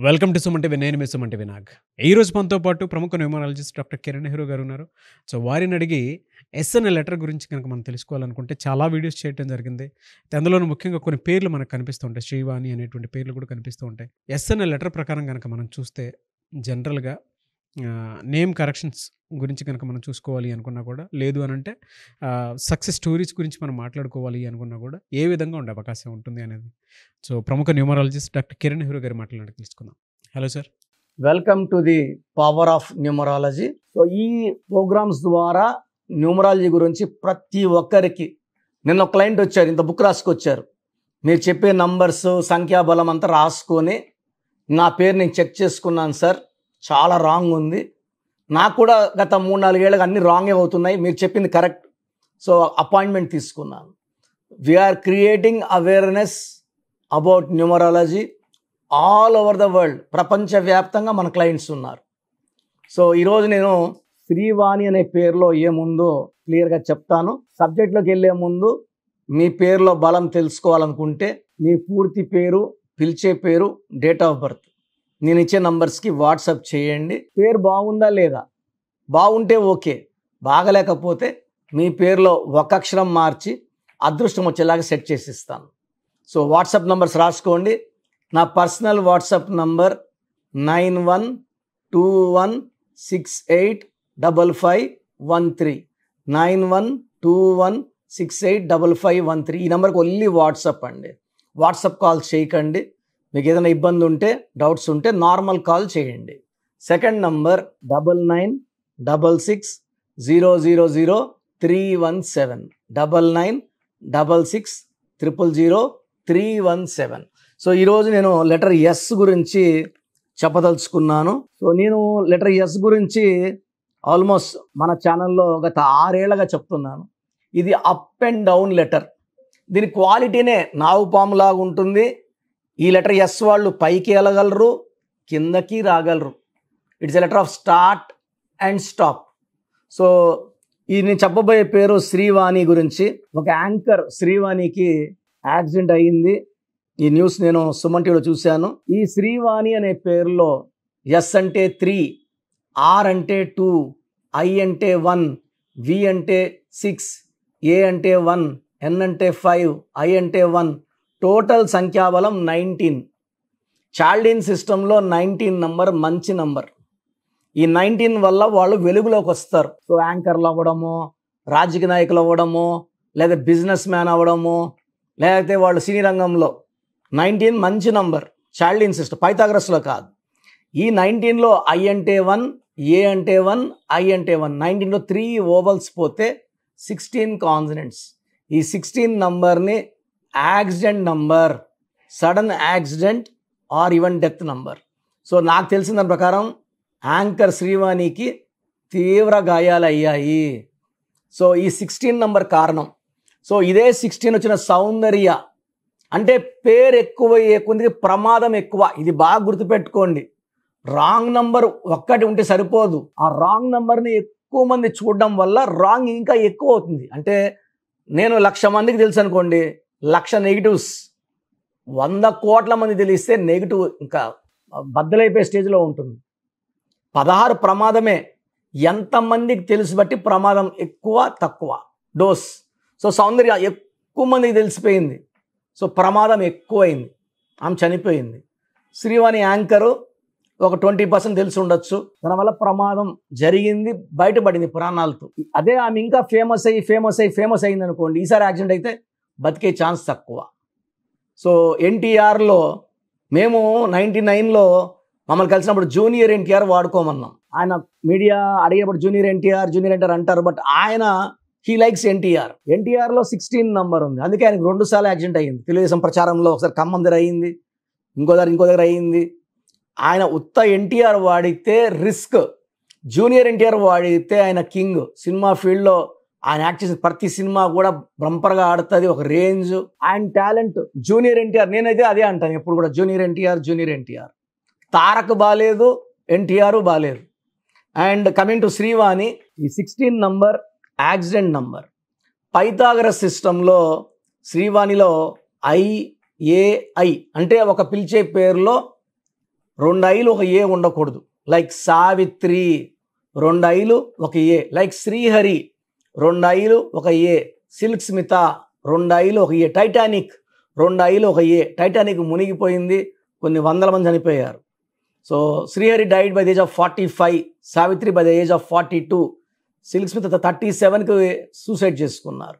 Welcome to Suman TV. నేను మీ Suman TV Nag. ఈ రోజు మనతో పాటు ప్రముఖ న్యూమరాలజిస్ట్ డాక్టర్ కిరణ్ నెహ్రూ గారు ఉన్నారు. సో వారిని అడిగి ఎస్ అనే లెటర్ గురించి కనుక మనం తెలుసుకోవాలనుకుంటే చాలా వీడియోస్ చేయడం జరిగింది. అందులోనూ ముఖ్యంగా కొన్ని పేర్లు మనకు కనిపిస్తూ ఉంటాయి. శ్రీవాణి అనేటువంటి పేర్లు కూడా కనిపిస్తూ ఉంటాయి. ఎస్ అనే లెటర్ ప్రకారం కనుక మనం చూస్తే జనరల్గా నేమ్ కరెక్షన్స్ గురించి కనుక మనం చూసుకోవాలి అనుకున్నా కూడా, లేదు అని అంటే సక్సెస్ స్టోరీస్ గురించి మనం మాట్లాడుకోవాలి అనుకున్నా కూడా ఏ విధంగా ఉండే అవకాశం ఉంటుంది అనేది సో ప్రముఖ న్యూమరాలజిస్ట్ డాక్టర్ కిరణ్ నెహ్రూ గారి మాట్లాడి తెలుసుకుందాం. Hello sir. Welcome to the power of numerology. So ఈ ప్రోగ్రామ్స్ ద్వారా న్యూమరాలజీ గురించి ప్రతి ఒక్కరికి, నిన్న ఒక క్లయింట్ వచ్చారు, ఇంత బుక్ రాసుకొచ్చారు. మీరు చెప్పే నంబర్స్ సంఖ్యాబలం అంతా రాసుకొని, నా పేరు నేను చెక్ చేసుకున్నాను సార్, చాలా రాంగ్ ఉంది, నాకు కూడా గత 3-4 ఏళ్ళగా అన్ని రాంగే అవుతున్నాయి, మీరు చెప్పింది కరెక్ట్, సో అపాయింట్మెంట్ తీసుకున్నాను. We are creating awareness about numerology all over the world. ప్రపంచవ్యాప్తంగా మన క్లయింట్స్ ఉన్నారు. సో ఈరోజు నేను శ్రీవాణి అనే పేరులో ఏముందో క్లియర్గా చెప్తాను. సబ్జెక్ట్లోకి వెళ్ళే ముందు మీ పేరులో బలం తెలుసుకోవాలనుకుంటే మీ పూర్తి పేరు, పిలిచే పేరు, డేట్ ఆఫ్ బర్త్ నేను ఇచ్చే నంబర్స్కి వాట్సాప్ చేయండి. పేరు బాగుందా లేదా, బాగుంటే ఓకే, బాగలేకపోతే మీ పేరులో ఒక అక్షరం మార్చి అదృష్టం వచ్చేలాగా సెట్ చేసి ఇస్తాను. సో వాట్సాప్ నంబర్స్ రాసుకోండి. నా పర్సనల్ వాట్సాప్ నంబర్ 9121685513 9121685513. ఈ నెంబర్కి ఓన్లీ వాట్సాప్ అండి. వాట్సాప్ కాల్ చేయకండి. మీకు ఏదైనా ఇబ్బంది ఉంటే, డౌట్స్ ఉంటే నార్మల్ కాల్ చేయండి. Second number 9966000317 9966000317. సో ఈరోజు నేను లెటర్ ఎస్ గురించి చెప్పదలుచుకున్నాను. సో నేను లెటర్ ఎస్ గురించి ఆల్మోస్ట్ మన ఛానల్లో గత 6 ఏళ్ళగా చెప్తున్నాను. ఇది అప్ అండ్ డౌన్ లెటర్. దీని క్వాలిటీనే నాగుపాములాగా ఉంటుంది. ఈ లెటర్ ఎస్ వాళ్ళు పైకి వెళ్ళగలరు, కిందకి రాగలరు. It's a letter of start and stop. So ఈ నేను చెప్పబోయే పేరు శ్రీవాణి గురించి. ఒక యాంకర్ శ్రీవాణికి యాక్సిడెంట్ అయ్యింది. ఈ న్యూస్ నేను సుమన్ టీవీలో చూశాను. ఈ శ్రీవాణి అనే పేరులో ఎస్ అంటే 3, ఆర్ అంటే 2, ఐ అంటే 1, వి అంటే 6, ఏ అంటే 1, ఎన్ అంటే 5, ఐ అంటే 1. టోటల్ సంఖ్యాబలం 19. చాల్డీన్ సిస్టంలో 19 నంబర్ మంచి నంబర్. ఈ 19 వల్ల వాళ్ళు వెలుగులోకి వస్తారు. సో యాంకర్లు అవ్వడము, రాజకీయ నాయకులు అవ్వడము, లేదా బిజినెస్ మ్యాన్ అవ్వడము, లేకపోతే వాళ్ళు సినీ రంగంలో 19 మంచి నంబర్. చాల్డీన్ సిస్టమ్, పైథాగరస్లో కాదు. ఈ 19లో ఐ అంటే 1, ఏ అంటే 1, ఐ అంటే 1. 19లో 3 ఓవల్స్ పోతే 16 కాన్సనెంట్స్. ఈ 16 నంబర్ని accident number, sudden accident or even death number. So నాకు తెలిసిన దాని ప్రకారం యాంకర్ శ్రీవాణికి తీవ్ర గాయాలు అయ్యాయి. సో ఈ 16 నంబర్ కారణం. సో ఇదే 16 వచ్చిన సౌందర్య అంటే పేరు ఎక్కువ కొందికి ప్రమాదం ఎక్కువ. ఇది బాగా గుర్తుపెట్టుకోండి. రాంగ్ నంబర్ ఒక్కటి ఉంటే సరిపోదు. ఆ రాంగ్ నంబర్ని ఎక్కువ మంది చూడడం వల్ల రాంగ్ ఇంకా ఎక్కువ అవుతుంది. అంటే నేను 1,00,000 మందికి తెలుసు అనుకోండి, 1,00,000 నెగిటివ్స్. 100 కోట్ల మంది తెలిస్తే నెగిటివ్ ఇంకా బద్దలైపోయే స్టేజ్లో ఉంటుంది. 16 ప్రమాదమే. ఎంతమందికి తెలుసు బట్టి ప్రమాదం ఎక్కువ తక్కువ డోస్. సో సౌందర్య ఎక్కువ మందికి తెలిసిపోయింది, సో ప్రమాదం ఎక్కువైంది, ఆమె చనిపోయింది. శ్రీవాణి యాంకరు ఒక 20% తెలిసి ఉండొచ్చు, దానివల్ల ప్రమాదం జరిగింది, బయటపడింది ప్రాణాలతో. అదే ఆమె ఇంకా ఫేమస్ అయింది అనుకోండి, ఈసారి యాక్సిడెంట్ అయితే బతికే ఛాన్స్ తక్కువ. సో ఎన్టీఆర్లో మేము 99లో మమ్మల్ని కలిసినప్పుడు జూనియర్ ఎన్టీఆర్ వాడుకోమన్నాం. ఆయన మీడియా అడిగినప్పుడు జూనియర్ ఎన్టీఆర్ అంటారు, బట్ ఆయన హీ లైక్స్ ఎన్టీఆర్లో 16 నంబర్ ఉంది. అందుకే ఆయనకు 2 సార్లు యాక్సిడెంట్ అయ్యింది. తెలుగుదేశం ప్రచారంలో ఒకసారి ఖమ్మం దగ్గర అయ్యింది, ఇంకో దగ్గర అయ్యింది. ఆయన ఉత్త ఎన్టీఆర్ వాడితే రిస్క్, జూనియర్ ఎన్టీఆర్ వాడితే ఆయన కింగ్. సినిమా ఫీల్డ్లో ఆయన యాక్ట్ చేసిన ప్రతి సినిమా కూడా బంపర్గా ఆడుతుంది, ఒక రేంజ్. ఆయన టాలెంట్ జూనియర్ ఎన్టీఆర్. నేనైతే అదే అంటాను ఎప్పుడు కూడా, జూనియర్ ఎన్టీఆర్. తారక్ బాలేదు, ఎన్టీఆర్ బాలేదు. అండ్ కమింగ్ టు శ్రీవాణి, ఈ 16 నంబర్ యాక్సిడెంట్ నంబర్. పైథాగరస్ సిస్టంలో శ్రీవాణిలో ఐఏఐ అంటే ఒక పిలిచే పేరులో 2 ఐలు ఒక ఏ ఉండకూడదు. లైక్ సావిత్రి 2 ఐలు ఒక ఏ. లైక్ శ్రీహరి 2 ఐలు ఒక ఏ. సిల్క్ స్మిత 2 ఐలు ఒక ఏ. టైటానిక్ 2 ఐలు ఒక ఏ. టైటానిక్ మునిగిపోయింది, కొన్ని వందల మంది చనిపోయారు. So Srihari died by the age of 45, Savitri by the age of 42, Silk Smitha 37కి సూసైడ్ చేసుకున్నారు.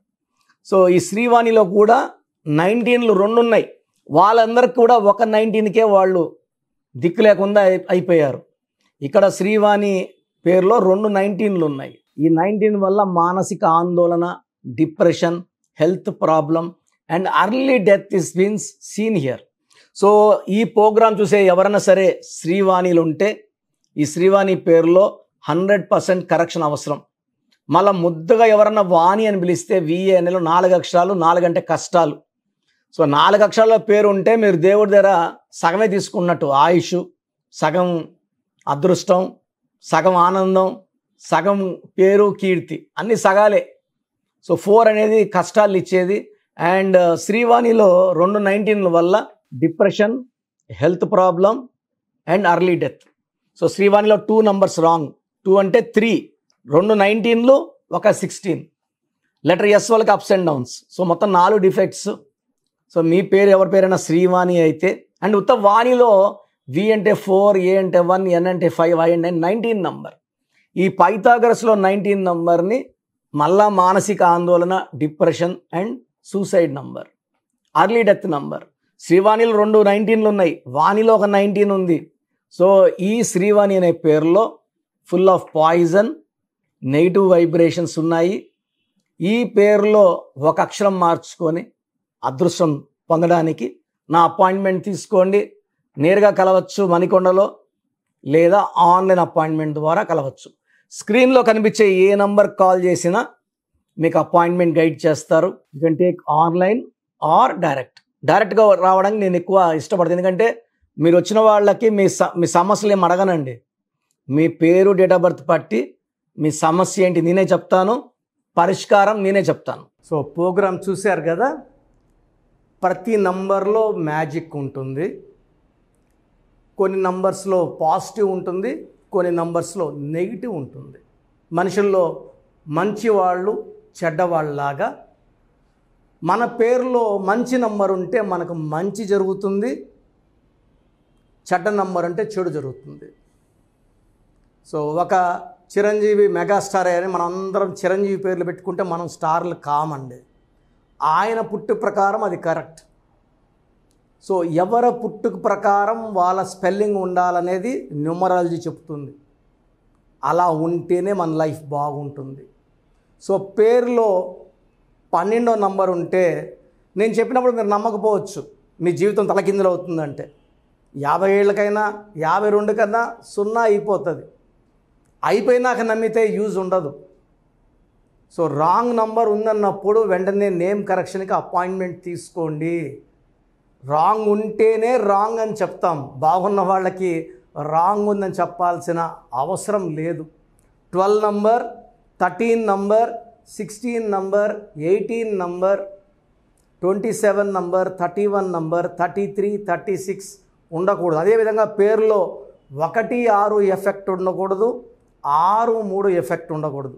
సో ఈ శ్రీవాణిలో కూడా 19లు 2 ఉన్నాయి. వాళ్ళందరికీ కూడా ఒక 19కే వాళ్ళు దిక్కు లేకుండా అయిపోయారు. ఇక్కడ శ్రీవాణి పేరులో 2 19లు ఉన్నాయి. ఈ 19 వల్ల మానసిక ఆందోళన, depression, health problem and early death is beens seen here. So ఈ ప్రోగ్రామ్ చూసే ఎవరైనా సరే శ్రీవాణిలు ఉంటే ఈ శ్రీవాణి పేరులో 100% కరెక్షన్ అవసరం. మళ్ళీ ముద్దగా ఎవరన్నా వాణి అని పిలిస్తే విఏ అనేలో 4 అక్షరాలు, 4 అంటే కష్టాలు. సో 4 అక్షరాల పేరు ఉంటే మీరు దేవుడి దగ్గర సగమే తీసుకున్నట్టు. ఆయుష్, సగం అదృష్టం, సగం ఆనందం, సగం పేరు, కీర్తి, అన్ని సగాలే. సో 4 అనేది కష్టాలు ఇచ్చేది. అండ్ శ్రీవాణిలో 2 19ల వల్ల depression, health problem and early death. So శ్రీవాణిలో 2 నంబర్స్ రాంగ్. 2 అంటే 3, 2 19లు, ఒక 16. లెటర్ ఎస్ వాళ్ళకి అప్స్ అండ్ డౌన్స్. సో మొత్తం 4 డిఫెక్ట్స్. సో మీ పేరు ఎవరి పేరైనా శ్రీవాణి అయితే, అండ్ ఉత్త వాణిలో వి అంటే 4, ఏ అంటే 1, ఎన్ అంటే 5, ఐ అంటే 19 నంబర్. ఈ పైథాగరస్లో 19 నంబర్ని మళ్ళా మానసిక ఆందోళన, depression and suicide number, early death number. శ్రీవాణిలో 2 19లు ఉన్నాయి, వాణిలో ఒక 19 ఉంది. సో ఈ శ్రీవాణి అనే పేరులో full of poison, negative vibrations ఉన్నాయి. ఈ పేరులో ఒక అక్షరం మార్చుకొని అదృష్టం పొందడానికి నా అపాయింట్మెంట్ తీసుకోండి. నేరుగా కలవచ్చు మణికొండలో, లేదా ఆన్లైన్ అపాయింట్మెంట్ ద్వారా కలవచ్చు. స్క్రీన్లో కనిపించే ఏ నంబర్ కాల్ చేసినా మీకు అపాయింట్మెంట్ గైడ్ చేస్తారు. You can take online or డైరెక్ట్గా రావడానికి నేను ఎక్కువ ఇష్టపడతాను. ఎందుకంటే మీరు వచ్చిన వాళ్ళకి మీ సమస్యలు ఏమి అడగనండి. మీ పేరు, డేట్ ఆఫ్ బర్త్ పట్టి మీ సమస్య ఏంటి నేనే చెప్తాను, పరిష్కారం నేనే చెప్తాను. సో ప్రోగ్రామ్ చూశారు కదా, ప్రతి నంబర్లో మ్యాజిక్ ఉంటుంది. కొన్ని నంబర్స్లో పాజిటివ్ ఉంటుంది, కొన్ని నంబర్స్లో నెగిటివ్ ఉంటుంది. మనుషుల్లో మంచి వాళ్ళు, చెడ్డవాళ్ళలాగా మన పేరులో మంచి నంబర్ ఉంటే మనకు మంచి జరుగుతుంది, చెడ్డ నంబర్ అంటే చెడు జరుగుతుంది. సో ఒక చిరంజీవి మెగాస్టార్ అని మనం అందరం చిరంజీవి పేర్లు పెట్టుకుంటే మనం స్టార్లు కామండి. ఆయన పుట్టు ప్రకారం అది కరెక్ట్. సో ఎవరి పుట్టుక ప్రకారం వాళ్ళ స్పెల్లింగ్ ఉండాలనేది న్యూమరాలజీ చెప్తుంది. అలా ఉంటేనే మన లైఫ్ బాగుంటుంది. సో పేరులో 12వ నంబర్ ఉంటే నేను చెప్పినప్పుడు మీరు నమ్మకపోవచ్చు, మీ జీవితం తలకిందులు అవుతుందంటే. 50 ఏళ్ళకైనా 52 కన్నా 0 అయిపోతుంది. అయిపోయినాక నమ్మితే యూజ్ ఉండదు. సో రాంగ్ నంబర్ ఉందన్నప్పుడు వెంటనే నేమ్ కరెక్షన్కి అపాయింట్మెంట్ తీసుకోండి. రాంగ్ ఉంటేనే రాంగ్ అని చెప్తాం. బాగున్న వాళ్ళకి రాంగ్ ఉందని చెప్పాల్సిన అవసరం లేదు. 12 number, 13 number, 16 number, 18 number, 27 number, 31 number, 33, 36 ఉండకూడదు. అదేవిధంగా పేరులో 1, 6 ఎఫెక్ట్ ఉండకూడదు, 6, 3 ఎఫెక్ట్ ఉండకూడదు.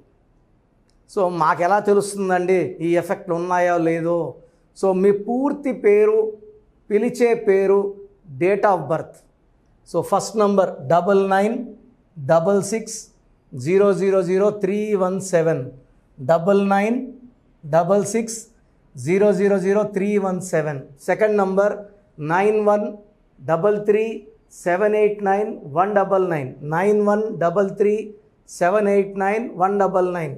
సో మాకు ఎలా తెలుస్తుందండి ఈ ఎఫెక్ట్లు ఉన్నాయో లేదో? సో మీ పూర్తి పేరు, పిలిచే పేరు, date of birth. So first number 9966000317, 9966000317. Second number 9133789199, 9133789199,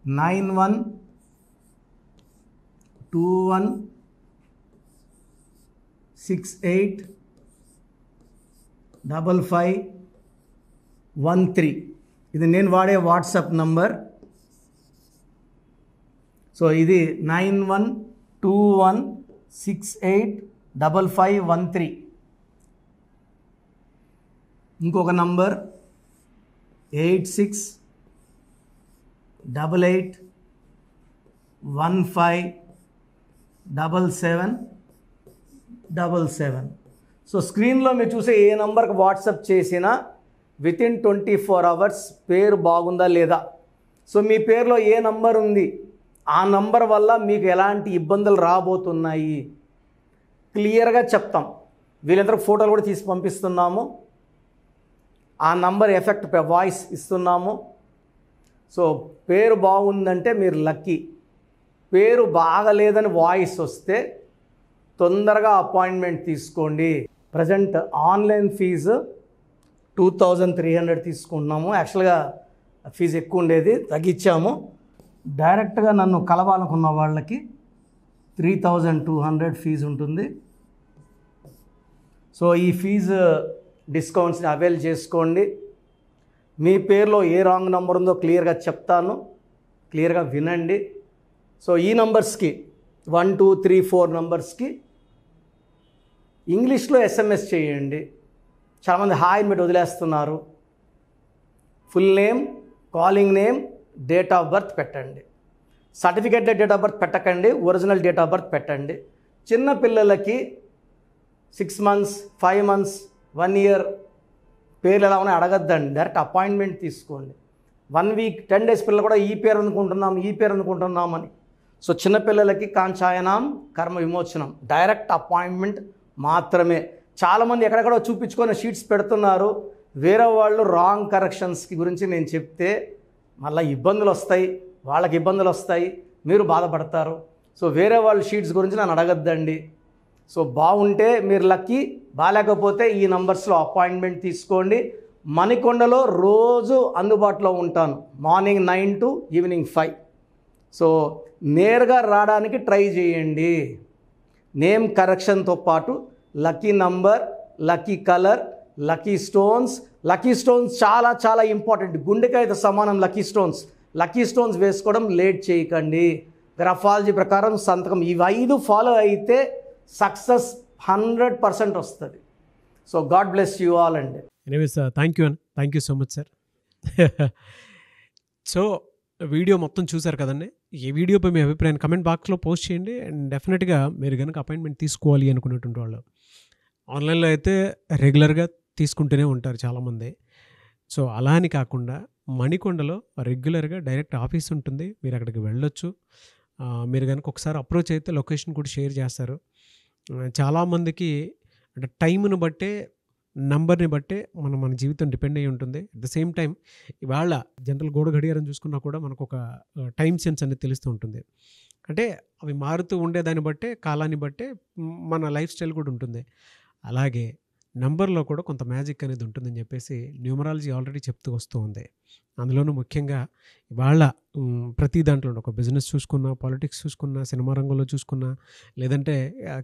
9121685513. ఇది నేను వాడే వాట్సాప్ నంబర్. సో ఇది 9121685513. ఇంకొక నంబర్ 8688157777. సో స్క్రీన్లో మీరు చూసే ఏ నంబర్కి వాట్సాప్ చేసినా వితిన్ 24 అవర్స్ పేరు బాగుందా లేదా, సో మీ పేరులో ఏ నంబర్ ఉంది, ఆ నంబర్ వల్ల మీకు ఎలాంటి ఇబ్బందులు రాబోతున్నాయి క్లియర్గా చెప్తాం. వీళ్ళందరూ ఫోటోలు కూడా తీసి పంపిస్తున్నాము. ఆ నంబర్ ఎఫెక్ట్ వాయిస్ ఇస్తున్నాము. సో పేరు బాగుందంటే మీరు లక్కీ. పేరు బాగలేదని వాయిస్ వస్తే తొందరగా అపాయింట్మెంట్ తీసుకోండి. ప్రజెంట్ ఆన్లైన్ ఫీజు 2300 తీసుకుంటున్నాము. యాక్చువల్గా ఫీజు ఎక్కువ ఉండేది, తగ్గించాము. డైరెక్ట్గా నన్ను కలవాలనుకున్న వాళ్ళకి 3200 ఫీజు ఉంటుంది. సో ఈ ఫీజు డిస్కౌంట్స్ని అవైల్ చేసుకోండి. మీ పేరులో ఏ రాంగ్ నెంబర్ ఉందో క్లియర్గా చెప్తాను, క్లియర్గా వినండి. సో ఈ నంబర్స్కి 1 2 3 4 నంబర్స్కి ఇంగ్లీష్లో SMS చేయండి. చాలామంది హాయ్ పెట్టి వదిలేస్తున్నారు. Full name, calling name, date of birth పెట్టండి. సర్టిఫికేట్ డేట్ ఆఫ్ బర్త్ పెట్టకండి, ఒరిజినల్ డేట్ ఆఫ్ బర్త్ పెట్టండి. చిన్న పిల్లలకి 6 months 5 months 1 year పేర్లు ఎలా ఉన్నాయో అడగద్దండి, డైరెక్ట్ అపాయింట్మెంట్ తీసుకోండి. 1 week 10 days పిల్లలు కూడా ఈ పేరు అనుకుంటున్నామని. సో చిన్నపిల్లలకి కాంచాయనం కర్మ విమోచనం డైరెక్ట్ అపాయింట్మెంట్ మాత్రమే. చాలామంది ఎక్కడెక్కడో చూపించుకొని షీట్స్ పెడుతున్నారు. వేరే వాళ్ళు రాంగ్ కరెక్షన్స్కి గురించి నేను చెప్తే మళ్ళీ ఇబ్బందులు వస్తాయి, వాళ్ళకి ఇబ్బందులు వస్తాయి, మీరు బాధపడతారు. సో వేరే వాళ్ళ షీట్స్ గురించి నన్ను అడగద్దండి. సో బాగుంటే మీరు లక్కీ, బాగాలేకపోతే ఈ నంబర్స్లో అపాయింట్మెంట్ తీసుకోండి. మణికొండలో రోజు అందుబాటులో ఉంటాను, మార్నింగ్ 9 to ఈవినింగ్ 5. సో నేరుగా రావడానికి ట్రై చేయండి. నేమ్ కరెక్షన్తో పాటు lucky number, lucky colour, lucky stones చాలా చాలా ఇంపార్టెంట్. గుండెకాయతో సమానం లక్కీ స్టోన్స్ వేసుకోవడం లేట్ చేయకండి. గ్రఫాలజీ ప్రకారం సంతకం ఇవి 5 ఫాలో అయితే సక్సెస్ 100% వస్తుంది. So God bless you all అండి. Anyways thank you so much sir. So video మొత్తం చూసారు కదండి. ఈ వీడియోపై మీ అభిప్రాయాన్ని కమెంట్ బాక్స్లో పోస్ట్ చేయండి. అండ్ డెఫినెట్గా మీరు కనుక అపాయింట్మెంట్ తీసుకోవాలి అనుకునేటువంటి వాళ్ళు ఆన్లైన్లో అయితే రెగ్యులర్గా తీసుకుంటూనే ఉంటారు చాలామంది. సో అలా అని కాకుండా మణికొండలో రెగ్యులర్గా డైరెక్ట్ ఆఫీస్ ఉంటుంది, మీరు అక్కడికి వెళ్ళొచ్చు. మీరు కనుక ఒకసారి అప్రోచ్ అయితే లొకేషన్ కూడా షేర్ చేస్తారు. చాలామందికి అంటే టైంను బట్టే, నంబర్ని బట్టే మన జీవితం డిపెండ్ అయ్యి ఉంటుంది. అట్ ద సేమ్ టైం ఇవాళ జనరల్ గోడ గడియారం చూసుకున్నా కూడా మనకు ఒక టైం సెన్స్ అనేది తెలుస్తూ ఉంటుంది. అంటే అవి మారుతూ ఉండేదాన్ని బట్టే, కాలాన్ని బట్టే మన లైఫ్ స్టైల్ కూడా ఉంటుంది. అలాగే నంబర్లో కూడా కొంత మ్యాజిక్ అనేది ఉంటుందని చెప్పేసి న్యూమరాలజీ ఆల్రెడీ చెప్తూ వస్తూ ఉంది. అందులోనూ ముఖ్యంగా ఇవాళ ప్రతి దాంట్లో ఒక బిజినెస్ చూసుకున్నా, పాలిటిక్స్ చూసుకున్నా, సినిమా రంగంలో చూసుకున్నా, లేదంటే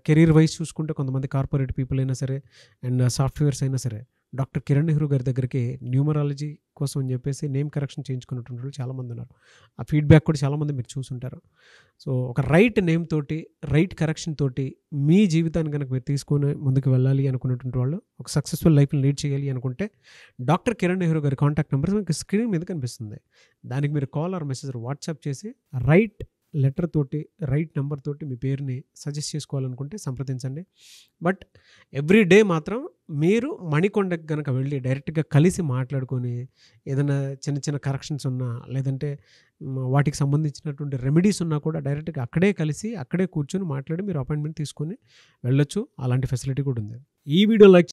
కెరీర్ వైజ్ చూసుకుంటే కొంతమంది కార్పొరేట్ పీపుల్ అయినా సరే అండ్ సాఫ్ట్వేర్స్ అయినా సరే డాక్టర్ కిరణ్ నెహ్రూ గారి దగ్గరికి న్యూమరాలజీ కోసం అని చెప్పేసి నేమ్ కరెక్షన్ చేయించుకున్నటువంటి వాళ్ళు చాలామంది ఉన్నారు. ఆ ఫీడ్బ్యాక్ కూడా చాలామంది మీరు చూసుంటారు. సో ఒక రైట్ నేమ్ తోటి, రైట్ కరెక్షన్ తోటి మీ జీవితాన్ని కనుక మీరు తీసుకొని ముందుకు వెళ్ళాలి అనుకున్నటువంటి వాళ్ళు, ఒక సక్సెస్ఫుల్ లైఫ్ని లీడ్ చేయాలి అనుకుంటే డాక్టర్ కిరణ్ నెహ్రూ గారి కాంటాక్ట్ నెంబర్ మీకు స్క్రీన్ మీద కనిపిస్తుంది. దానికి మీరు కాల్ ఆర్ మెసేజ్ వాట్సాప్ చేసి రైట్ లెటర్ తోటి, రైట్ నెంబర్ తోటి మీ పేరుని సజెస్ట్ చేసుకోవాలనుకుంటే సంప్రదించండి. బట్ ఎవ్రీ డే మాత్రం మీరు మణికొండకి కనుక వెళ్ళి డైరెక్ట్గా కలిసి మాట్లాడుకొని ఏదైనా చిన్న చిన్న కరెక్షన్స్ ఉన్నా, లేదంటే వాటికి సంబంధించినటువంటి రెమెడీస్ ఉన్నా కూడా డైరెక్ట్గా అక్కడే కలిసి అక్కడే కూర్చొని మాట్లాడి మీరు అపాయింట్మెంట్ తీసుకొని వెళ్ళొచ్చు. అలాంటి ఫెసిలిటీ కూడా ఉంది. ఈ వీడియో లైక్